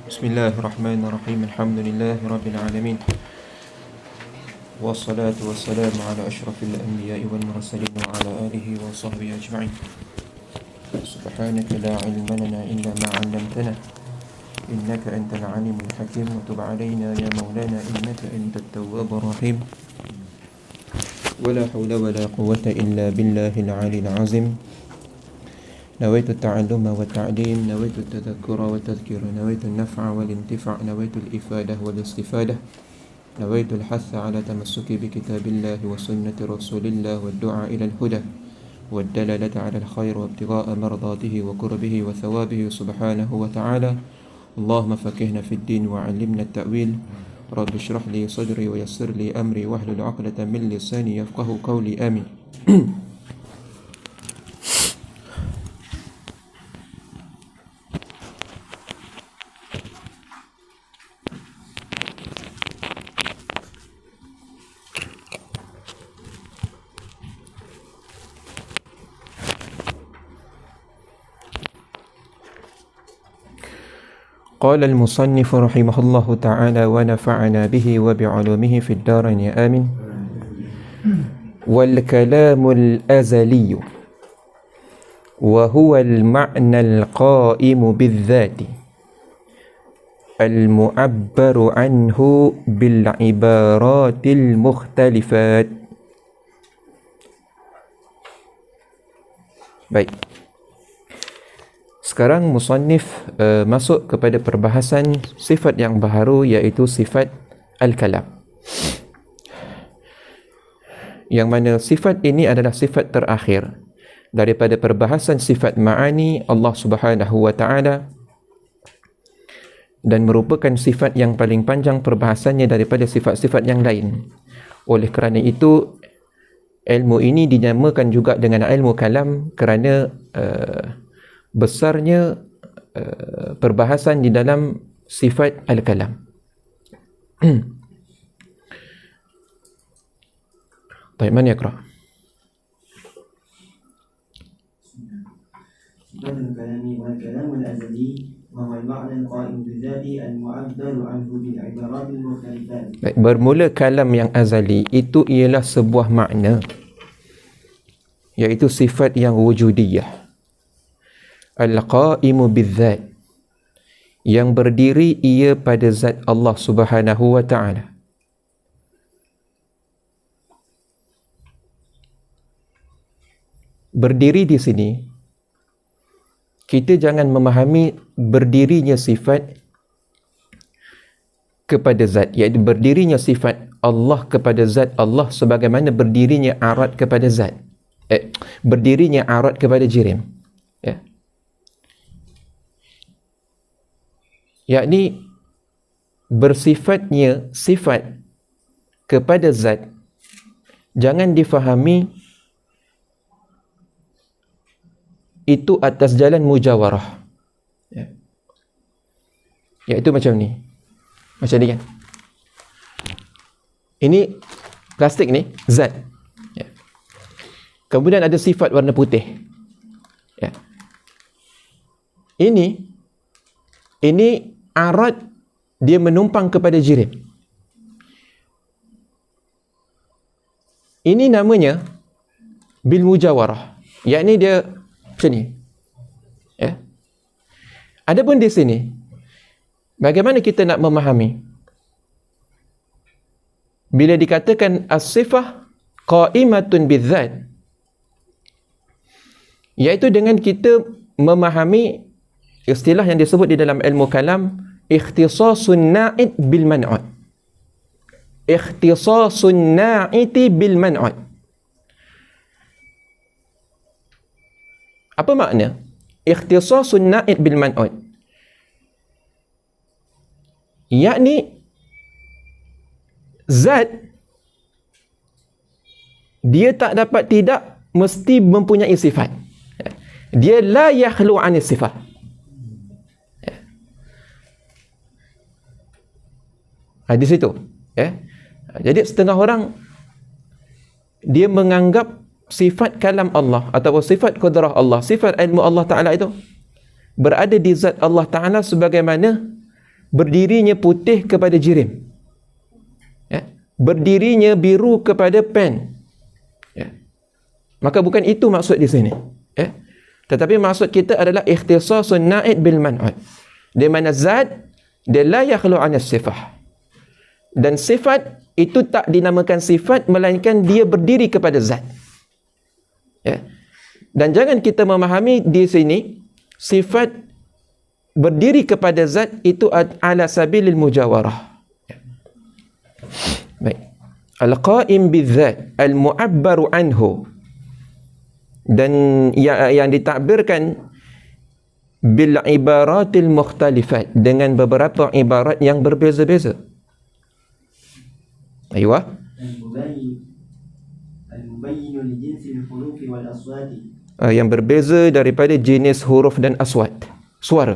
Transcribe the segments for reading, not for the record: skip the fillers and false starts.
Bismillahirrahmanirrahim. Alhamdulillahi alamin. Wassalatu wassalamu ala asyrafil anbiya'i wal mursalin wa ala alihi wa sahbihi ajma'in. Subhanaka la ilma lana illa ma 'allamtana innaka antal alimul hakim wa tub 'alaina ya maulana innaka antat tawwabur rahim. Wala hawla wala quwwata illa billahil 'aliyyil 'azim. نويت التعلم والتعليم، نويت التذكر والتذكير، نويت النفع والانتفاع، نويت الإفادة والاستفادة، نويت الحث على تمسك بكتاب الله وسنة رسول الله والدعاء إلى الهدى والدلالة على الخير وابتغاء مرضاته وقربه وثوابه سبحانه وتعالى. اللهم فقهنا في الدين وعلمنا التأويل. رب اشرح لي صدري ويسر لي أمري واحلل عقدة من لساني يفقه قولي آمين. قال المصنف رحمه الله تعالى ونفعنا به وبعلومه في الدارين آمين. والكلام الأزلي وهو المعنى القائم بالذات المعبر عنه بالعبارات المختلفات. Baik. Sekarang musannif masuk kepada perbahasan sifat yang baharu, iaitu sifat al-kalam. Yang mana sifat ini adalah sifat terakhir daripada perbahasan sifat ma'ani Allah Subhanahu wa taala dan merupakan sifat yang paling panjang perbahasannya daripada sifat-sifat yang lain. Oleh kerana itu ilmu ini dinamakan juga dengan ilmu kalam kerana besarnya perbahasan di dalam sifat al-kalam. Baik, mana Iqra? صفات الكلام والكلام الأزلي وهو المعنى القائم بذاته المعبر عنه بالعبارات المختلفات. Baik, bermula kalam yang azali itu ialah sebuah makna, iaitu sifat yang wujudiyah. Al-qa'imu bizzat, yang berdiri ia pada zat Allah Subhanahu wa taala. Berdiri di sini, kita jangan memahami berdirinya sifat kepada zat, iaitu berdirinya sifat Allah kepada zat Allah sebagaimana berdirinya arat kepada zat, berdirinya arat kepada jirim, ya. Yakni bersifatnya sifat kepada zat jangan difahami itu atas jalan mujawarah, ya. Iaitu macam ni, macam ni kan, ini plastik ni zat, ya. Kemudian ada sifat warna putih, ya. Ini arat dia menumpang kepada jirim. Ini namanya bil mujawarah, yakni dia macam ni, ya. Adapun di sini, bagaimana kita nak memahami bila dikatakan as-sifah qa'imatun bizzat, iaitu dengan kita memahami istilah yang disebut di dalam ilmu kalam ikhtisasun na'id bil man'ud. Ikhtisasun na'iti bil man'ud. Apa makna ikhtisasun na'id bil man'ud? Yakni zat dia tak dapat tidak mesti mempunyai sifat. Dia la yakhlu 'anis sifat. Di situ, ya. Jadi setengah orang dia menganggap sifat kalam Allah ataupun sifat kudrah Allah, sifat ilmu Allah Ta'ala itu berada di zat Allah Ta'ala sebagaimana berdirinya putih kepada jirim, ya, berdirinya biru kepada pen, ya. Maka bukan itu maksud di sini, ya. Tetapi maksud kita adalah ikhtisasun na'id bil man'ud, di mana zat dia la yakhlu 'an as-sifah, dan sifat itu tak dinamakan sifat melainkan dia berdiri kepada zat, ya. Dan jangan kita memahami di sini sifat berdiri kepada zat itu ala sabilil mujawarah. Baik. Al-qa'im bidzat al-mu'abbaru anhu, dan yang ditakbirkan bil ibaratil mukhtalifat, dengan beberapa ibarat yang berbeza-beza. Aywa. Al-mubayyin li jinsil huruf wal aswat, yang berbeza daripada jenis huruf dan aswat, suara.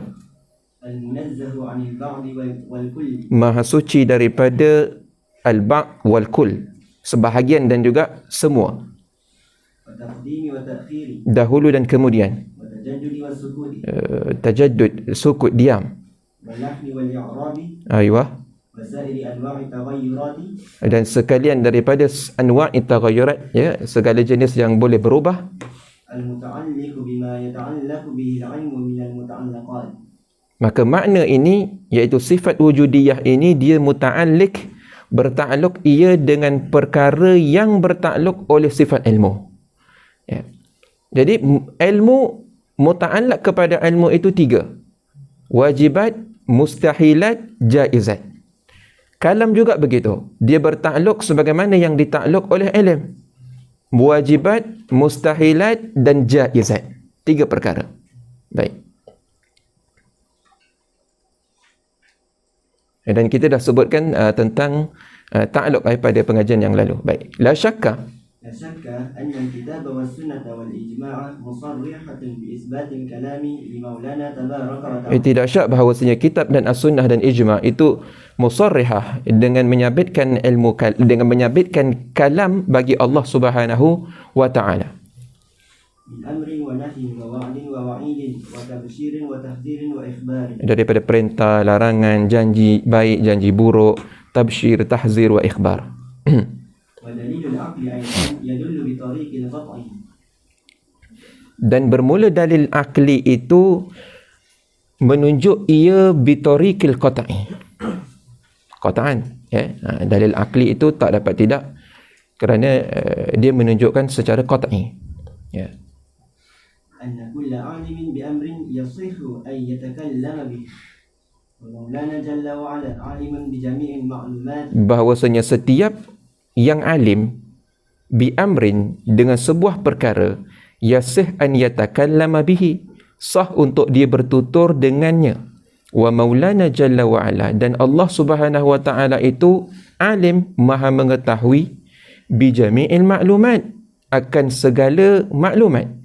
Al-munazzahu 'anil ba'd wal kull, maha suci daripada al-ba' wal kull, sebahagian dan juga semua. Taqdimi wa ta'khiri, dahulu dan kemudian. Tajaddud wa sukut, tajaddud, sukut, diam. Wal lahni wal i'rabi, aywa. Wasairi anwa'i taghayyurati, dan sekalian daripada anwa'i taghayyurat, ya, segala jenis yang boleh berubah. Al-muta'alliqu bima yata'allaqu bihi al-'ilmu min al-muta'allaqat, maka makna ini iaitu sifat wujudiyah ini dia muta'alliq, bertakluk ia dengan perkara yang bertakluk oleh sifat ilmu, ya. Jadi ilmu muta'allaq kepada ilmu itu 3: wajibat, mustahilat, jaizat. Kalam juga begitu, dia bertakluk sebagaimana yang ditakluk oleh ilm. Wajibat, mustahilat dan jaizat, 3 perkara. Baik. Dan kita dah sebutkan tentang takluk pada pengajian yang lalu. Baik. La syakka anna al-kitab wa sunnah wal ijma' musarrihatun bi isbatil kalami li Maulana tabaraka wa ta'ala. Tidak syak bahawasanya kitab dan as-sunnah dan ijma' itu musarrihah dengan menyabitkan ilmu, dengan menyabitkan kalam bagi Allah Subhanahu wa ta'ala. Daripada perintah, larangan, janji baik, janji buruk, tabsyir, tahzir wa ikhbar. Dan bermula dalil akli itu menunjuk ia bitariqil qat'i, qat'an, ya. Dalil akli itu tak dapat tidak, kerana dia menunjukkan secara qat'i, ya. Anna kulla 'alimin bi amrin yasihu an yatakallama bihi. Maulana jalla wa ala 'aliman bi jami'il ma'lumat, bahwasanya setiap yang alim bi amrin, dengan sebuah perkara, yasih an yatakallama bihi, sah untuk dia bertutur dengannya. Wa maulana jalla wa ala, dan Allah Subhanahu wa ta'ala itu alim, maha mengetahui, bi jami'il ma'lumat, akan segala maklumat.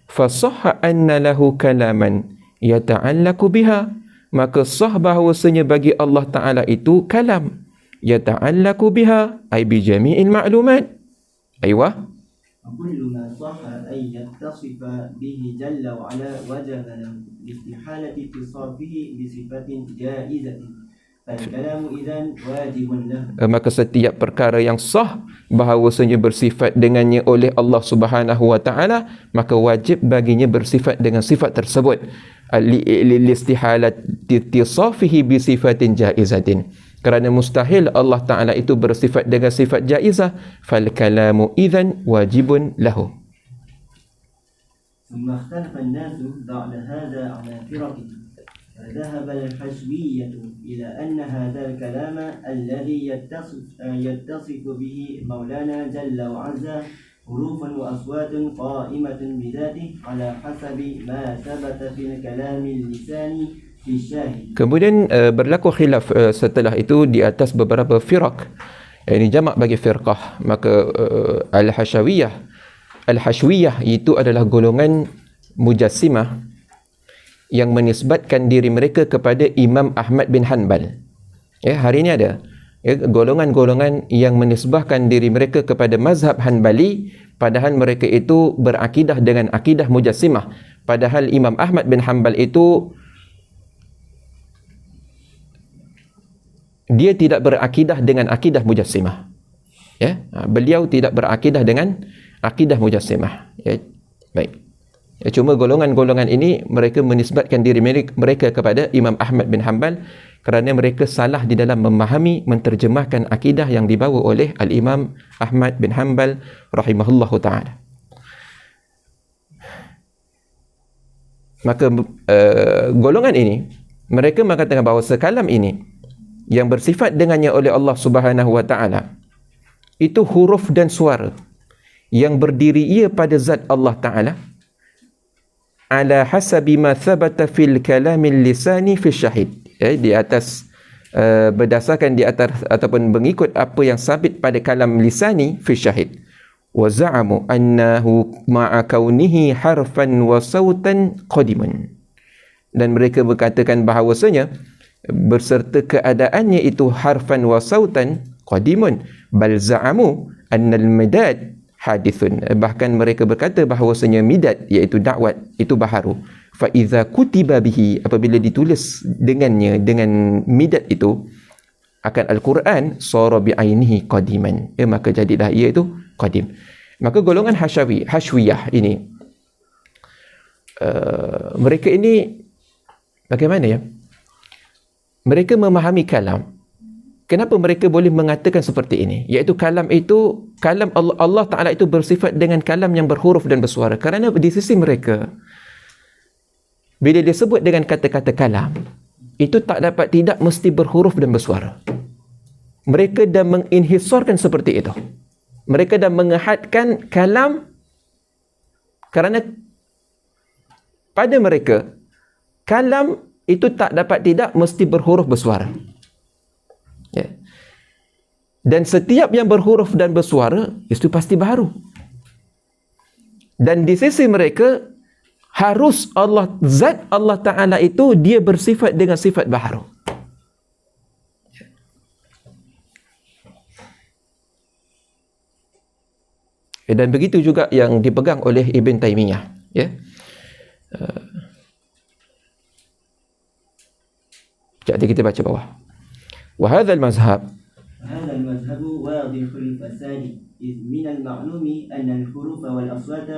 Fasahha anna lahu kalaman yata'allaku biha, maka sah bahawasanya bagi Allah Ta'ala itu kalam, yata'allaku biha ay bi jami'il ma'lumat. Aywa. Kullu ma sahha ay yattasifa bihi jalla wa ala wajaba lahu istihalati ittisafihi bi sifatin jaizatin. Maka setiap perkara yang sah bahawasanya bersifat dengannya oleh Allah Subhanahu wa ta'ala, maka wajib baginya bersifat dengan sifat tersebut. Listihalat ittisafihi bi sifatin jaizatin, kerana mustahil Allah Ta'ala itu bersifat dengan sifat jaizah. Fal kalamu idzan wajibun lahu. ثم اختلف الناس بعد هذا على فرق، فذهب الحشوية إلى أن هذا الكلام الذي يتصف به مولانا جل وعز حروف وأصوات قائمة بذاته على حسب ما ثبت في الكلام اللساني في الشاهد. Kemudian berlaku khilaf setelah itu di atas beberapa firaq, ini jamak bagi firqah. Maka Al-Hashwiyah itu adalah golongan Mujassimah yang menisbatkan diri mereka kepada Imam Ahmad bin Hanbal. Ya, hari ini ada golongan-golongan yang menisbahkan diri mereka kepada mazhab Hanbali, padahal mereka itu berakidah dengan akidah Mujassimah. Padahal Imam Ahmad bin Hanbal itu dia tidak berakidah dengan akidah Mujassimah. Ya, beliau tidak berakidah dengan akidah Mujassimah. Ya, baik. Ya, cuma golongan-golongan ini mereka menisbatkan diri mereka kepada Imam Ahmad bin Hanbal kerana mereka salah di dalam memahami, menterjemahkan akidah yang dibawa oleh Al-Imam Ahmad bin Hanbal rahimahullahu ta'ala. Maka golongan ini mereka mengatakan bahawa sekalam ini yang bersifat dengannya oleh Allah Subhanahu wa ta'ala itu huruf dan suara yang berdiri ia pada zat Allah Ta'ala ala hasabi ma thabata fil kalamil lisani fi syahid, di atas berdasarkan di atas ataupun mengikut apa yang sabit pada kalam lisani fi syahid. Wa za'amu annahu ma'a kaunihi harfan wa sautan qadiman, dan mereka berkatakan bahawasanya berserta keadaannya itu harfan wa sautan qadimun, bal za'amu annal midad hadithun, bahkan mereka berkata bahawasanya midad iaitu dakwat itu baharu. Fa idza kutiba bihi, apabila ditulis dengannya, dengan midad itu akan Al-Quran, sara bi ainihi qadiman, maka jadilah ia itu qadim. Maka golongan Hashwiyah ini mereka ini bagaimana ya? Mereka memahami kalam. Kenapa mereka boleh mengatakan seperti ini? Iaitu kalam itu, kalam Allah Ta'ala itu bersifat dengan kalam yang berhuruf dan bersuara. Kerana di sisi mereka, bila disebut dengan kata-kata kalam, itu tak dapat tidak mesti berhuruf dan bersuara. Mereka dah menginhisarkan seperti itu. Mereka dah mengehadkan kalam kerana pada mereka, kalam itu tak dapat tidak mesti berhuruf bersuara. Ya. Dan setiap yang berhuruf dan bersuara itu pasti baharu. Dan di sisi mereka harus zat Allah Ta'ala itu dia bersifat dengan sifat baharu. Dan begitu juga yang dipegang oleh Ibn Taymiyah, ya. Jadi kita baca bawah. وهذا المذهب هذا المذهب واضح الفساد إذ من المعلوم أن الحروف والأصوات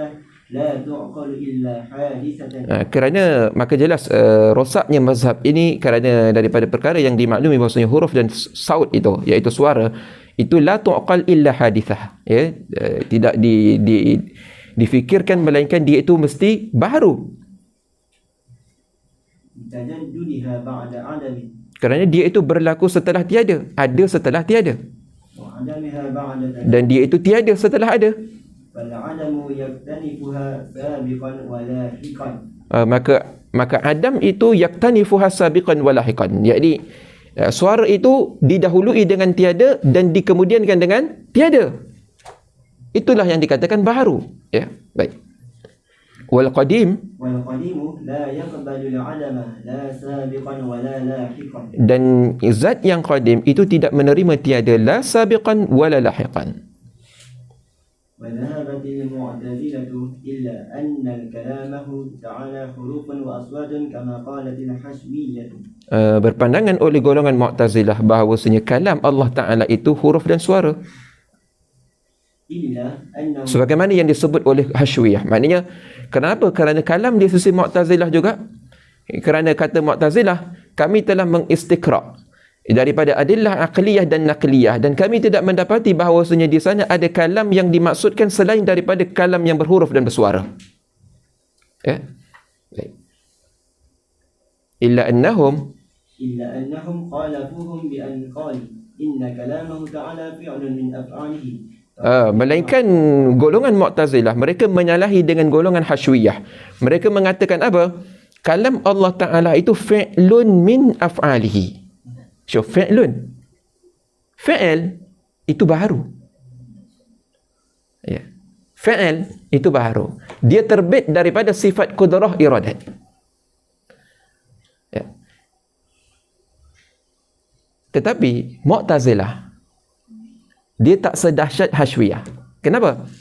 لا تعقل إلا حادثة. Kerana maka jelas rosaknya mazhab ini kerana daripada perkara yang dimaklumi bahawasanya huruf dan saut itu, iaitu suara, itu la tu'qal illa hadithah, ya, tidak difikirkan melainkan dia itu mesti baharu. Tajaddudiha ba'da 'adami, kerana dia itu berlaku setelah tiada, ada setelah tiada, dan dia itu tiada setelah ada. Maka adam itu yaktanifuha sabiqan wa lahiqan, jadi suara itu didahului dengan tiada dan dikemudiankan dengan tiada. Itulah yang dikatakan baharu, ya. Baik. Wal qadim la yaqbalu al-'adama la sabiqan wa la lahiqan, dan zat yang qadim itu tidak menerima tiada la sabiqan wa la lahiqan. Wa dhahabat al-mu'tazilatu illa anna kalamahu ta'ala hurufun wa aswatun kama qalat al-hashwiyyah. Berpandangan oleh golongan Mu'tazilah bahawasanya kalam Allah Ta'ala itu huruf dan suara, sebagaimana yang disebut oleh Hashwiyah. Maknanya kenapa? Kerana kalam di sisi Mu'tazilah juga, kerana kata Mu'tazilah, kami telah mengistiqra' daripada adillah aqliyah dan naqliyah, dan kami tidak mendapati bahawasanya di sana ada kalam yang dimaksudkan selain daripada kalam yang berhuruf dan bersuara, ya. Illa annahum qalafuhum bi an qala inna kalamahu ta'ala fi'lun min af'alihi. Melainkan golongan Mu'tazilah mereka menyalahi dengan golongan Hashwiyah. Mereka mengatakan apa? Kalam Allah Ta'ala itu fi'lun min af'alihi. So fi'lun, fi'l itu baharu, ya. Fi'l itu baharu, dia terbit daripada sifat qudrah iradat, ya. Tetapi Mu'tazilah dia tak sedahsyat Hashwiyah. Kenapa?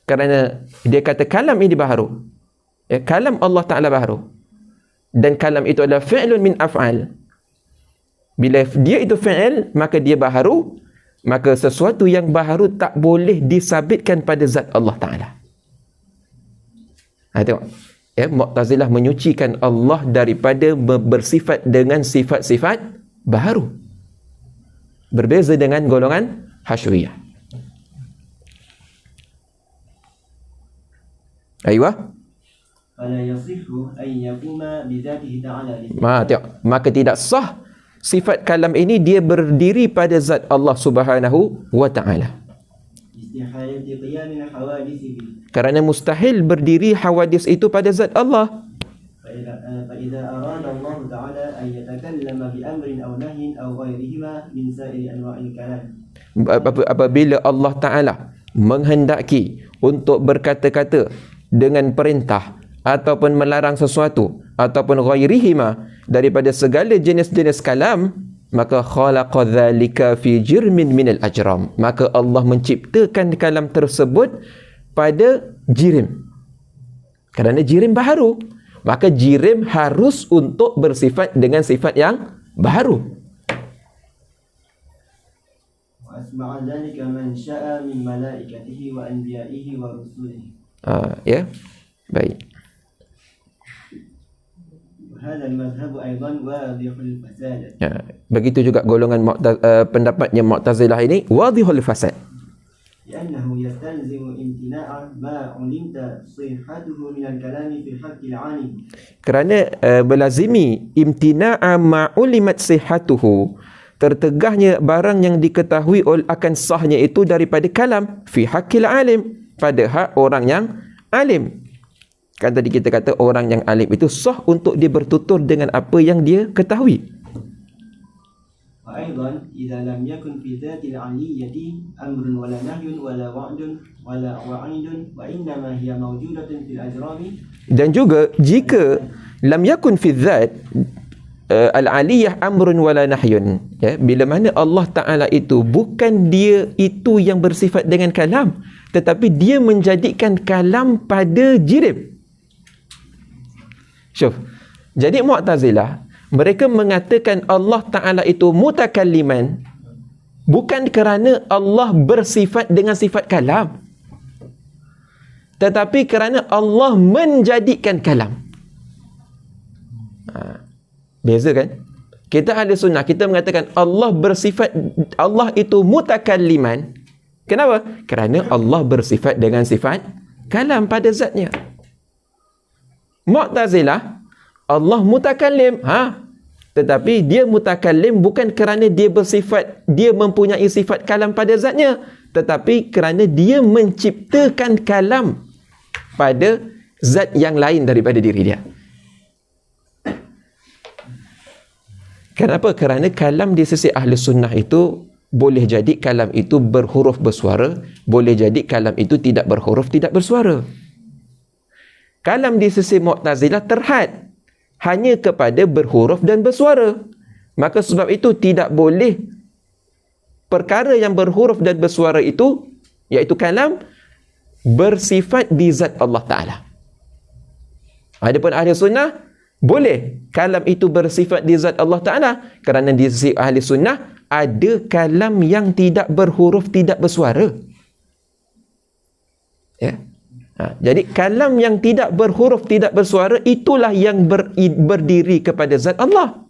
Kerana dia kata kalam ini baharu, ya, kalam Allah Ta'ala baharu, dan kalam itu adalah fi'lun min af'al. Bila dia itu fi'il, maka dia baharu, maka sesuatu yang baharu tak boleh disabitkan pada zat Allah Ta'ala. Tengok. Mu'tazilah menyucikan Allah daripada bersifat dengan sifat-sifat baharu. Berbeza dengan golongan Hasyuriyah. Aywa. Fala yasihhu an yakuma bidzatihi ta'ala. Tengok. Maka tidak sah sifat kalam ini dia berdiri pada zat Allah Subhanahu wa Ta'ala. Istihalati qiyamil hawadis bihi. Kerana mustahil berdiri hawadis itu pada zat Allah. فإذا أراد الله تعالى أن يتكلم بأمر أو نهي أو غيرهما من سائر أنواع الكلام. Apabila Allah Ta'ala menghendaki untuk berkata-kata dengan perintah ataupun melarang sesuatu ataupun ghairihima daripada segala jenis-jenis kalam, maka khalaqa dzalika fi jirmin minal ajram, maka Allah menciptakan kalam tersebut pada jirim. Kerana jirim baharu, maka jirim harus untuk bersifat dengan sifat yang baharu. Wa asma'a dzalika man syaa min malaikatihi wa anbiya'ihi wa rusulihi. Ya. Baik. Hadha al-madhhab aidan wadihul fasad. Begitu juga golongan pendapatnya Mu'tazilah ini wadihul fasad. لأنه يستلزم امتناع ما علمت صحته من الكلام في حق العالم. Kerana melazimi imtina'a ma'ulimat sihatuhu, tertegahnya barang yang diketahui akan sahnya itu daripada kalam fi haqqil alim, pada hak orang yang alim. Kan tadi kita kata orang yang alim itu sah untuk dia bertutur dengan apa yang dia ketahui. وأيضا إذا لم يكن في ذات العلية أمر ولا نهي ولا وعد ولا وعيد وإنما هي موجودة في الأجرام. Dan juga jika lam yakun fi dzat al-aliyah amrun wala nahyun, bila mana Allah Ta'ala itu bukan dia itu yang bersifat dengan kalam, tetapi dia menjadikan kalam pada jirim. Syuf. Jadi Mu'tazilah mereka mengatakan Allah Ta'ala itu mutakalliman bukan kerana Allah bersifat dengan sifat kalam, tetapi kerana Allah menjadikan kalam. Beza kan? Kita ahli sunnah, kita mengatakan Allah bersifat, Allah itu mutakalliman. Kenapa? Kerana Allah bersifat dengan sifat kalam pada zatnya. Mu'tazilah, Allah mutakallim, tetapi dia mutakallim bukan kerana dia bersifat, dia mempunyai sifat kalam pada zatnya, tetapi kerana dia menciptakan kalam pada zat yang lain daripada diri dia. Kenapa? Kerana kalam di sisi ahli sunnah itu boleh jadi kalam itu berhuruf bersuara, boleh jadi kalam itu tidak berhuruf, tidak bersuara. Kalam di sisi Mu'tazilah terhad hanya kepada berhuruf dan bersuara. Maka sebab itu tidak boleh perkara yang berhuruf dan bersuara itu, iaitu kalam, bersifat di zat Allah Ta'ala. Adapun ahli sunnah, boleh kalam itu bersifat di zat Allah Ta'ala, kerana di sisi ahli sunnah ada kalam yang tidak berhuruf, tidak bersuara. Ya. Jadi kalam yang tidak berhuruf, tidak bersuara, itulah yang berdiri kepada zat Allah,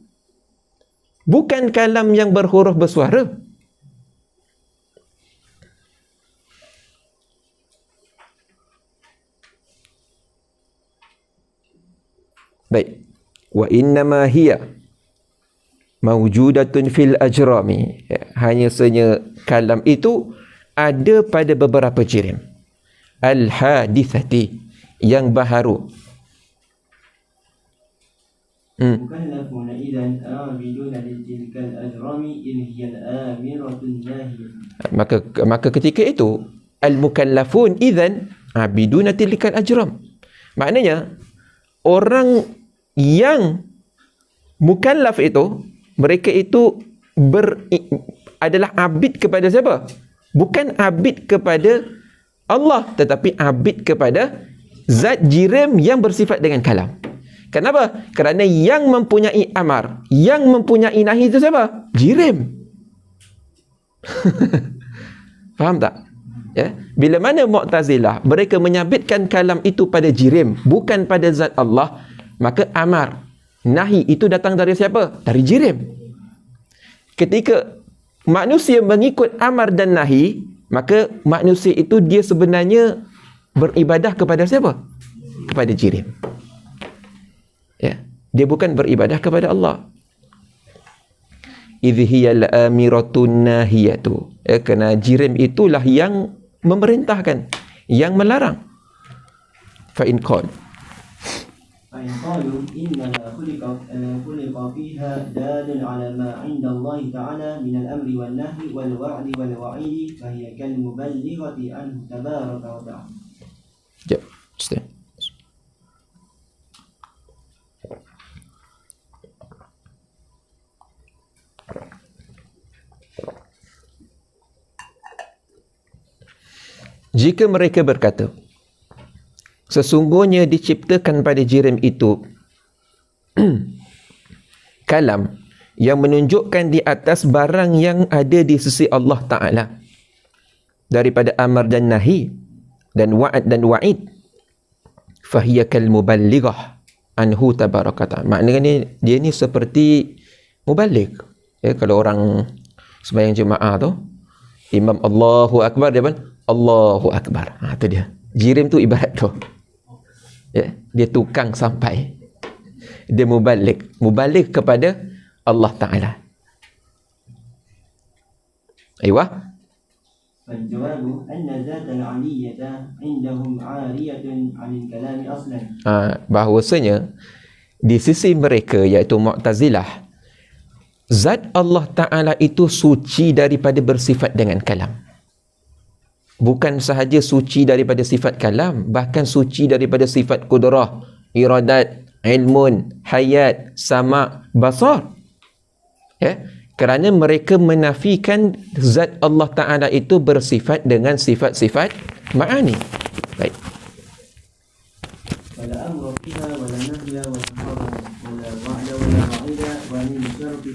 bukan kalam yang berhuruf bersuara. Baik. Wa innama hiya mawjudatun fil ajrami. Hanya saja kalam itu ada pada beberapa jirim. Al-hadithati, yang baharu. مكلفون إذا عابدون لتلك الأجرام إن هي الآمرة الناهية. Maka ketika itu al-mukallafun idzan abiduna tilkal ajram. Maknanya orang yang mukallaf itu, mereka itu adalah abid kepada siapa? Bukan abid kepada Allah, tetapi abid kepada zat jirim yang bersifat dengan kalam. Kenapa? Kerana yang mempunyai amar, yang mempunyai nahi itu siapa? Jirim. Faham tak? Ya. Bila mana Mu'tazilah mereka menyabitkan kalam itu pada jirim, bukan pada zat Allah, maka amar, nahi itu datang dari siapa? Dari jirim. Ketika manusia mengikut amar dan nahi, maka manusia itu dia sebenarnya beribadah kepada siapa? Kepada jirim. Ya, dia bukan beribadah kepada Allah. Idh hiyal amiratun nahiyatu. Ya, kerana jirim itulah yang memerintahkan, yang melarang. Fa in qala فإن قالوا إنما خلق فيها دال على ما عند الله تعالى من الأمر والنهي والوعد والوعيد فهي كالمبلغة عنه تبارك وتعالى. Ya, stay. Jika mereka berkata, sesungguhnya diciptakan pada jirim itu kalam yang menunjukkan di atas barang yang ada di sisi Allah Ta'ala daripada amar dan nahi dan wa'ad dan wa'id, fahiya kal muballighah anhu tabarakata. Maknanya dia ni seperti muballigh. Ya, kalau orang sembahyang jemaah tu, imam Allahu Akbar, dia pun Allahu Akbar. Itu dia. Jirim tu ibarat tu. Ya, dia tukang sampai. Dia mubaligh kepada Allah Ta'ala. Aywa. فالجواب أن ذات العلية عندهم عارية عن الكلام أصلا. Bahawasanya di sisi mereka iaitu Mu'tazilah, zat Allah Ta'ala itu suci daripada bersifat dengan kalam. Bukan sahaja suci daripada sifat kalam, bahkan suci daripada sifat kudrah, iradat, ilmun, hayat, sama, basar. Ya, kerana mereka menafikan zat Allah Ta'ala itu bersifat dengan sifat-sifat ma'ani. Baik. ولا أمر فيها ولا نهي ولا حرم ولا وعد ولا وعيد ومن شرط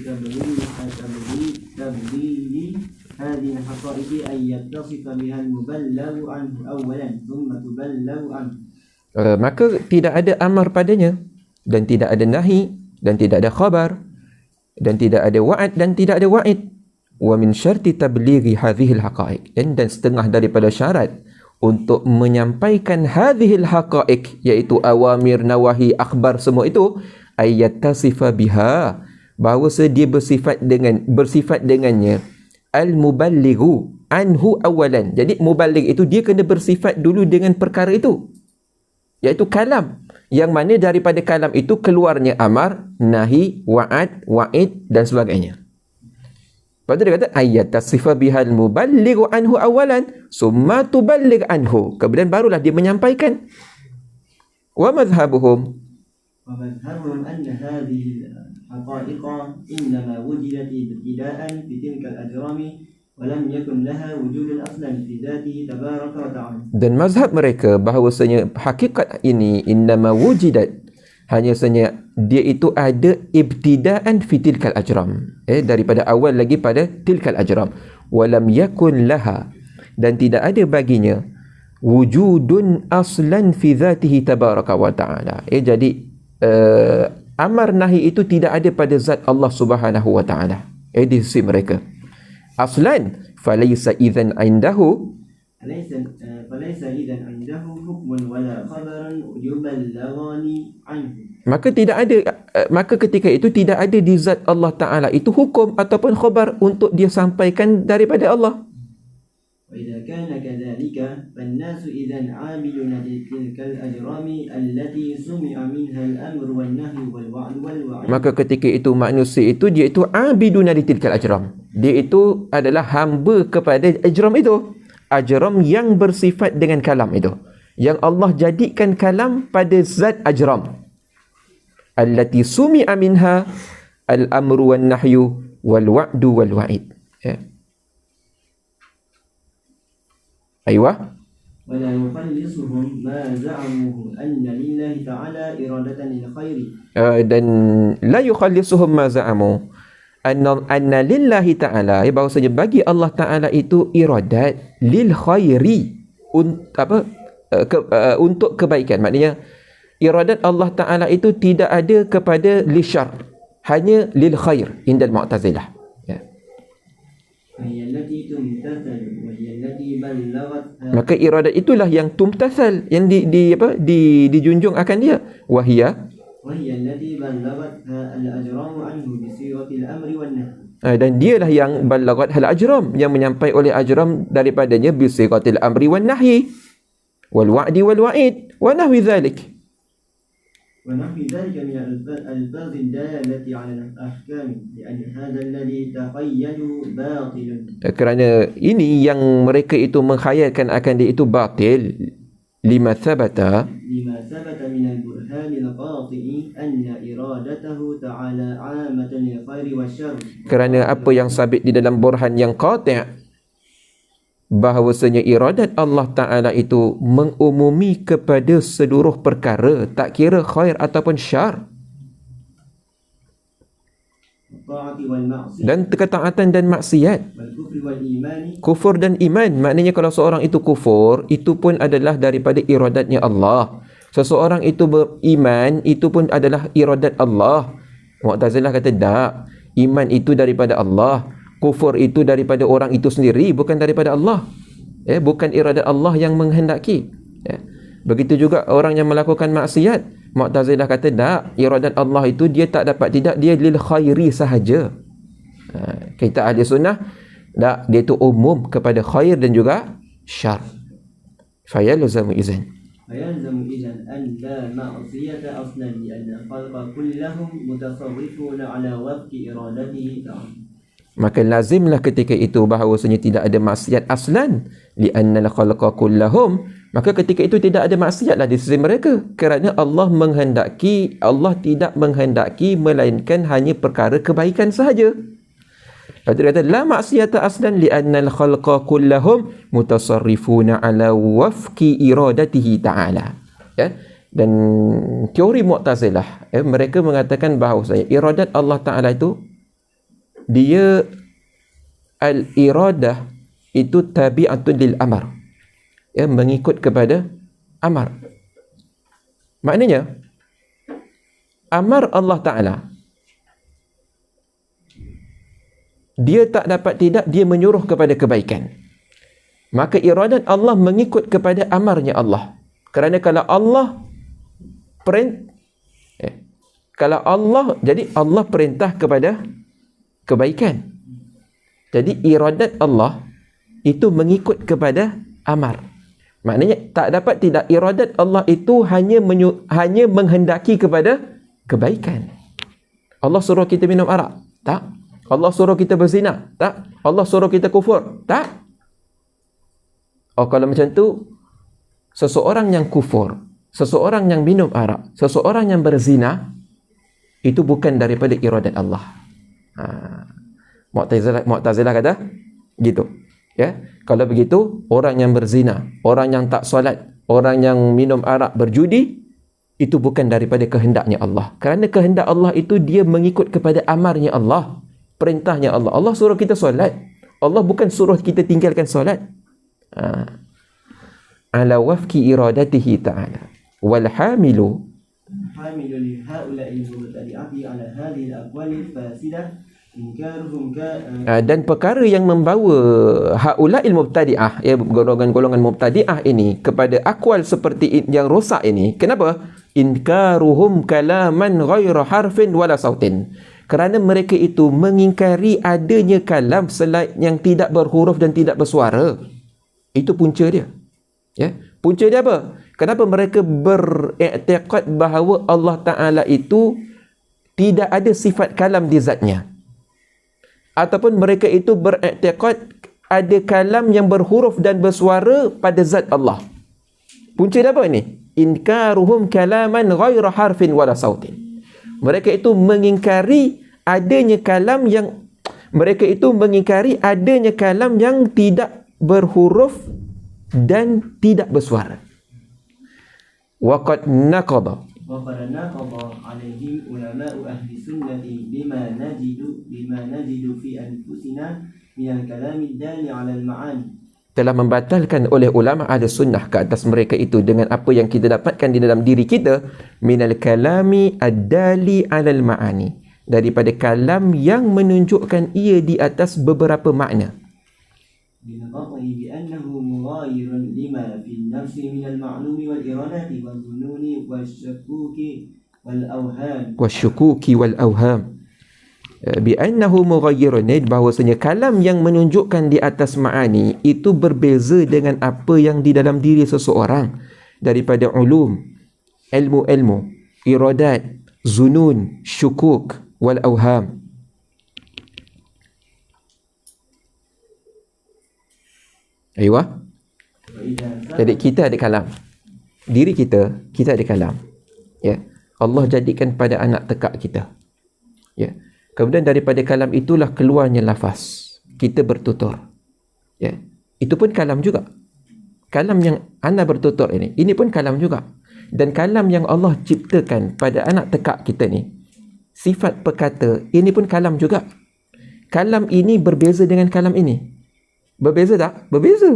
تبديل هذه الحقائق أن يتصف بها المبلغ عنه أولا ثم تبلغ عنه. Maka tidak ada amar padanya, dan tidak ada nahi, dan tidak ada khabar, dan tidak ada wa'ad, dan tidak ada wa'id. Wa min syarti tablighi hadhil haqa'iq, dan setengah daripada syarat untuk menyampaikan hadhil haqa'iq, iaitu awamir, nawahi, akhbar, semua itu, ayattasifa biha, bahawa dia bersifat dengannya al-muballighu anhu awalan. Jadi muballigh itu dia kena bersifat dulu dengan perkara itu, iaitu kalam, yang mana daripada kalam itu keluarnya amar, nahi, wa'ad, wa'id dan sebagainya. Lepas tu dia kata ayattasifa bihal muballighu anhu awalan summa tuballigh anhu, kemudian barulah dia menyampaikan. Wa madhhabuhum ومذهبهم أن هذه الحقائق إنما وجدت ابتداء في تلك الأجرام ولم يكن لها وجود أصلا في ذاته تبارك وتعالى. Dan mazhab mereka bahawasanya hakikat ini innama wujidat, hanya saja dia itu ada ibtidaan fi tilkal ajram, daripada awal lagi pada tilkal ajram, walam yakun laha, dan tidak ada baginya wujudun aslan fi dhatihi tabaraka wa ta'ala. Jadi amar nahi itu tidak ada pada zat Allah Subhanahu wa ta'ala. Di sisi mereka aslan falaysa idzan indahu فليس إذا عنده حكم ولا خبر يبلغني عنه. Maka ketika itu tidak ada di zat Allah Ta'ala itu hukum ataupun khabar untuk dia sampaikan daripada Allah. وإذا كان كذلك فالناس إذا عابدون لتلك الأجرام التي سمع منها الأمر والنهي والوعد والوعيد. Maka ketika itu manusia itu dia itu abidun li tilkal ajram. Dia itu adalah hamba kepada ajram itu. Ajram yang bersifat dengan kalam itu, yang Allah jadikan kalam pada zat ajram, allati sumi'a minha al-amru wan nahyu wal wa'du wal wa'id. Aywa. ولا يخلصهم ما زعموه أن لله تعالى إرادة للخير. Dan la yukhallisuhum ma za'amu anna lillahi ta'ala, bahawasanya bagi Allah Ta'ala itu iradat lil khairi, untuk kebaikan. Maknanya iradat Allah Ta'ala itu tidak ada kepada lisyar, hanya lil khair indal Mu'tazilah. Maka iradat itulah yang tumtathal, yang dijunjung akan dia. Dan dialah yang balagat hal ajram, yang menyampai oleh ajram daripadanya bisiratil amri wan nahyi wal wa'di wal wa'id wa nahwi dhalik. ونحو ذلك من الألفاظ الدالة على الأحكام لأن هذا الذي تقيدوا باطل. Kerana ini yang mereka itu menghayalkan akan dia itu batil. Lima sabata من البرهان القاطع أن إرادته تعالى عامة للخير والشر. Kerana apa yang sabit di dalam burhan yang qati', bahawasanya iradat Allah Ta'ala itu mengumumi kepada seluruh perkara, tak kira khair ataupun syar. Dan ketaatan dan maksiat, kufur dan iman. Maknanya kalau seorang itu kufur, itu pun adalah daripada iradatnya Allah. Seseorang itu beriman, itu pun adalah iradat Allah. Mu'tazilah kata tak, iman itu daripada Allah, kufur itu daripada orang itu sendiri, bukan daripada Allah. Bukan iradat Allah yang menghendaki. Begitu juga orang yang melakukan maksiat, Mu'tazilah kata tak, iradat Allah itu dia tak dapat, tidak, dia lil khairi sahaja. Kita ahli sunnah tak, dia itu umum kepada khair dan juga syar. Fayalzamu izan أن لا معصية أصلا لأن الخلق كلهم متصرفون على وفق إرادته تعالى. Maka lazimlah ketika itu bahawasanya tidak ada maksiat aslan, li'annal khalqa kullahum, maka ketika itu tidak ada maksiatlah di sisi mereka, kerana Allah menghendaki, Allah tidak menghendaki melainkan hanya perkara kebaikan sahaja. Lepas tu kata la maksiata aslan li'annal khalqa kullahum mutasarrifuna ala wafqi iradatihi ta'ala. Dan teori Mu'tazilah, mereka mengatakan bahawasanya iradat Allah Ta'ala itu, dia al-iradah itu tabi'atun lil amar, mengikut kepada amar. Maknanya amar Allah Ta'ala, dia tak dapat tidak, dia menyuruh kepada kebaikan. Maka iradat Allah mengikut kepada amarnya Allah. Kerana kalau Allah jadi Allah perintah kepada kebaikan. Jadi iradat Allah itu mengikut kepada amar. Maknanya tak dapat tidak, iradat Allah itu hanya menghendaki kepada kebaikan. Allah suruh kita minum arak? Tak. Allah suruh kita berzina? Tak. Allah suruh kita kufur? Tak. Kalau macam tu, seseorang yang kufur, seseorang yang minum arak, seseorang yang berzina, itu bukan daripada iradat Allah. Mu'tazilah kata gitu. Kalau begitu, orang yang berzina, orang yang tak solat, orang yang minum arak, berjudi, itu bukan daripada kehendaknya Allah. Kerana kehendak Allah itu dia mengikut kepada amarnya Allah, perintahnya Allah. Allah suruh kita solat, Allah bukan suruh kita tinggalkan solat. Ala wafki iradatihi ta'ala wal hamilu لهؤلاء المبتدعة على هذه الأقوال الفاسدة إنكارهم dan perkara yang membawa haula'il mubtadi'ah, golongan-golongan mubtadi'ah ini kepada akwal seperti yang rosak ini. Kenapa? Inkaruhum kalaman ghaira harfin wala sautin. Kerana mereka itu mengingkari adanya kalam selain yang tidak berhuruf dan tidak bersuara. Itu punca dia. Punca dia apa? Kenapa mereka beriktikad bahawa Allah Ta'ala itu tidak ada sifat kalam di zatnya? Ataupun mereka itu beriktikad ada kalam yang berhuruf dan bersuara pada zat Allah. Punca dia apa ni? Inkaruhum kalaman ghaira harfin wala sautin. Mereka itu mengingkari adanya kalam yang tidak berhuruf dan tidak bersuara. Waqad naqada, وقد نقض عليهم علماء أهل السنة بما نجد في أنفسنا من الكلام الدال على المعاني. telah membatalkan oleh ulama ahli sunnah ke atas mereka itu dengan apa yang kita dapatkan di dalam diri kita, minal kalami ad-dali alal ma'ani, daripada kalam yang menunjukkan ia di atas beberapa makna. بالقطع بأنه مغاير لما في النفس من المعلوم والإرادات والظنون والشكوك والأوهام Wasyukuki wal awham. Bi'annahu mughayyirun, bahawasanya kalam yang menunjukkan di atas ma'ani itu berbeza dengan apa yang di dalam diri seseorang daripada ulum, ilmu-ilmu, iradat, zunun, syukuk wal awham. Aywa. Jadi kita ada kalam. Diri kita ada kalam. Ya. Allah jadikan pada anak tekak kita. Ya. Kemudian daripada kalam itulah keluarnya lafaz. Kita bertutur. Ya. Itu pun kalam juga. Kalam yang anda bertutur ini pun kalam juga. Dan kalam yang Allah ciptakan pada anak tekak kita ni, sifat perkata, ini pun kalam juga. Kalam ini berbeza dengan kalam ini. Berbeza tak? Berbeza.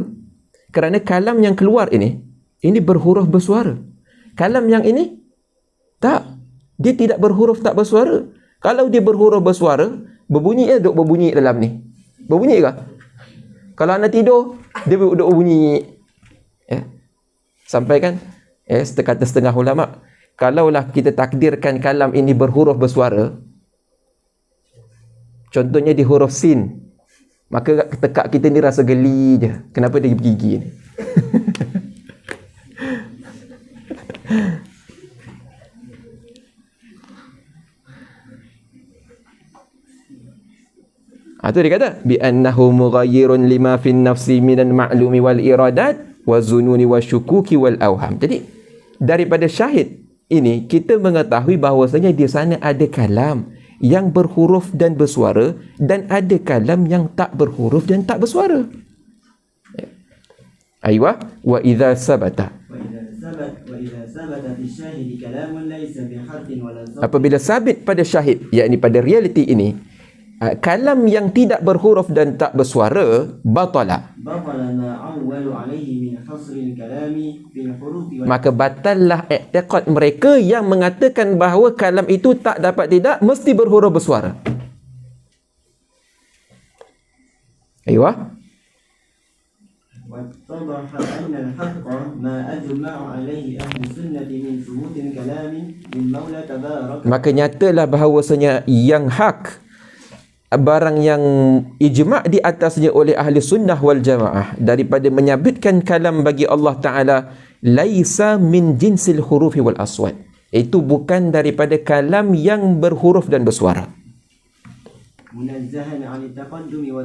Kerana kalam yang keluar ini berhuruf bersuara. Kalam yang ini tak. Dia tidak berhuruf, tak bersuara. Kalau dia berhuruf bersuara, berbunyi duk berbunyi dalam ni. Berbunyi ke? Kalau anda tidur, dia duk bunyi. Ya. Sampai kan? Setengah ulama, kalaulah kita takdirkan kalam ini berhuruf bersuara, contohnya di huruf sin, maka tekak kita ni rasa geli je. Kenapa dia gigi ni? Itu dia kata bi annahu mughayyirun lima fin nafsi minal ma'lumi wal iradat wa zununi wa syukuki wal awham. Jadi daripada syahid ini kita mengetahui bahawasanya di sana ada kalam yang berhuruf dan bersuara dan ada kalam yang tak berhuruf dan tak bersuara. Aywa wa idza sabata. Apabila sabit pada syahid, yakni pada realiti ini, kalam yang tidak berhuruf dan tak bersuara, batala. Maka batallah i'tiqad mereka yang mengatakan bahawa kalam itu tak dapat tidak mesti berhuruf bersuara. Aywa. Maka nyatalah bahawasanya yang hak, barang yang ijma' di atasnya oleh ahli sunnah wal jamaah daripada menyabitkan kalam bagi Allah Ta'ala, laisa min jinsil hurufi wal aswad, itu bukan daripada kalam yang berhuruf dan bersuara.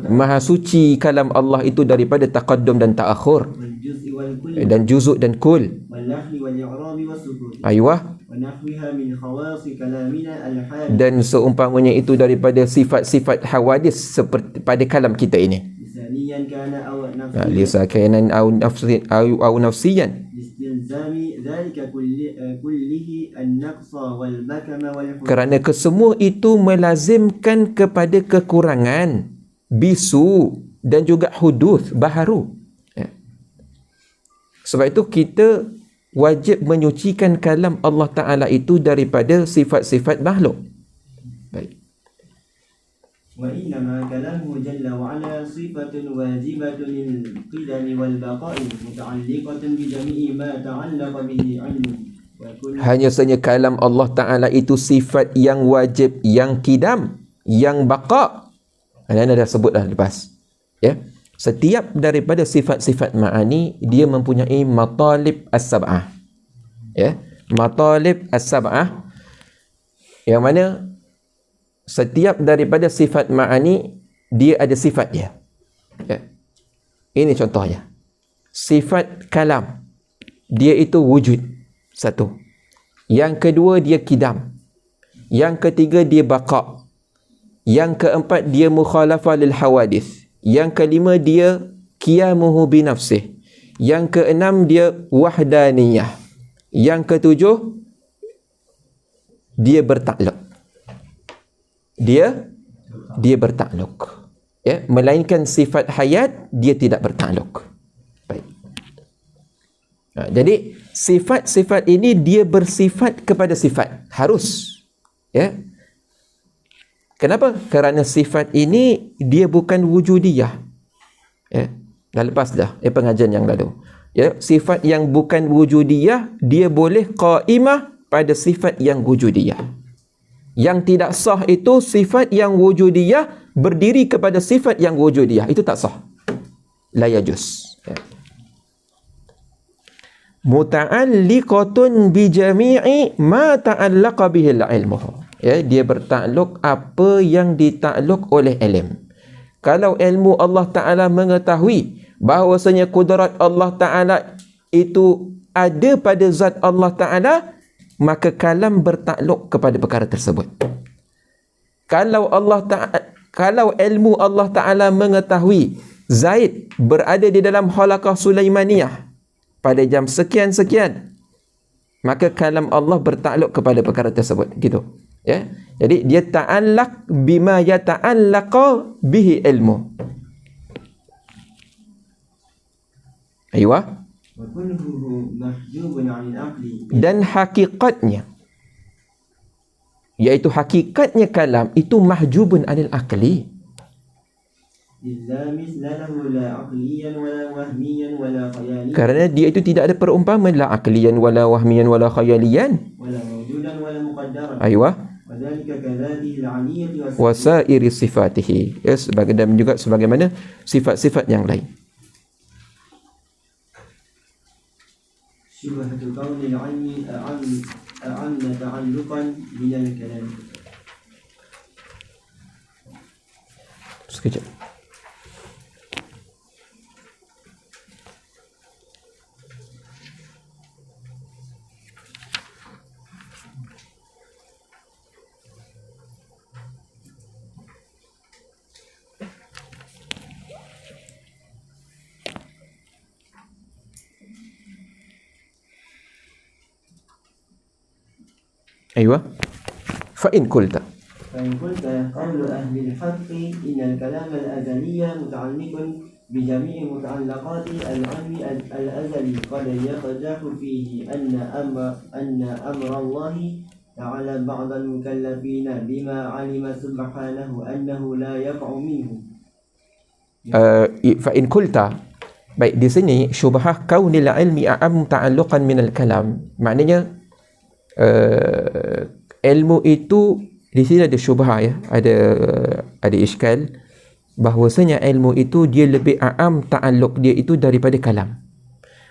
Maha suci kalam Allah itu daripada taqaddum dan ta'akhur, dan juzuk dan kul. Aywa. Dan seumpamanya itu daripada sifat-sifat hawadis seperti pada kalam kita ini. Lisa kainan au nafsiyan. Kerana kesemua itu melazimkan kepada kekurangan, bisu dan juga huduth, baharu. Sebab itu kita wajib menyucikan kalam Allah Ta'ala itu daripada sifat-sifat makhluk. Baik. وإنما كلامه جل وعلا صفة واجبة للقدم والبقاء متعلقة بجميع ما تعلق به علمه. Hanya saja kalam Allah Ta'ala itu sifat yang wajib, yang kidam, yang baqa. Anda dah sebut dah lepas. Ya. Setiap daripada sifat-sifat ma'ani, dia mempunyai matalib as-sab'ah. Ya. Matalib as-sab'ah, yang mana setiap daripada sifat ma'ani, dia ada sifat dia. Ya. Ini contohnya. Sifat kalam, dia itu wujud. Satu. Yang kedua, dia kidam. Yang ketiga, dia baqa. Yang keempat, dia mukhalafah lil hawadith. Yang kelima, dia qiyamuhu binafsih. Yang keenam dia wahdaniyah. Yang ketujuh dia bertakluk. Dia bertakluk. Ya, melainkan sifat hayat dia tidak bertakluk. Baik. Jadi sifat-sifat ini dia bersifat kepada sifat. Harus. Ya. Kenapa? Kerana sifat ini dia bukan wujudiyah. Ya. Dah lepas dah pengajian yang lalu. Ya, sifat yang bukan wujudiyah dia boleh qaimah pada sifat yang wujudiyah. Yang tidak sah itu sifat yang wujudiyah berdiri kepada sifat yang wujudiyah. Itu tak sah. La yajuz. Ya. Muta'alliqatun bi jami'i ma ta'allaqa bihi al-ilmu. Ya, dia bertakluk apa yang ditakluk oleh ilm. Kalau ilmu Allah Ta'ala mengetahui bahawasanya kudrat Allah Ta'ala itu ada pada zat Allah Ta'ala, maka kalam bertakluk kepada perkara tersebut. Kalau ilmu Allah Ta'ala mengetahui Zaid berada di dalam halaqah Sulaimaniyah pada jam sekian-sekian, maka kalam Allah bertakluk kepada perkara tersebut. Gitu. Ya. Jadi dia ta'allaq bima yata'allaqa bihi ilmu. Aywa. Dan hakikatnya, iaitu hakikatnya kalam itu mahjubun anil aqli. Kerana dia itu tidak ada perumpamaan, la aqliyan wala wahmiyan wala khayaliyan. Aywa. Wasairi sifatihi. Ya, dan juga sebagaimana sifat-sifat yang lain. Syubhatul kaunil ilmi a'amna ta'alluqan minal kalam. Sekejap. أيوة فإن قلت قول أهل الحق إن الكلام الأزلي متعلق بجميع متعلقات العلم الأزلي قد يقدح فيه أن أمر الله تعالى بعض المكلفين بما علم سبحانه أنه لا يقع منه. فإن قلت. Baik, di sini syubhah kaunil ilmi a'am ta'alluqan minal kalam. Maknanya ilmu itu di sini ada syubhah, ya, ada iskal bahwasanya ilmu itu dia lebih a'am ta'alluq dia itu daripada kalam.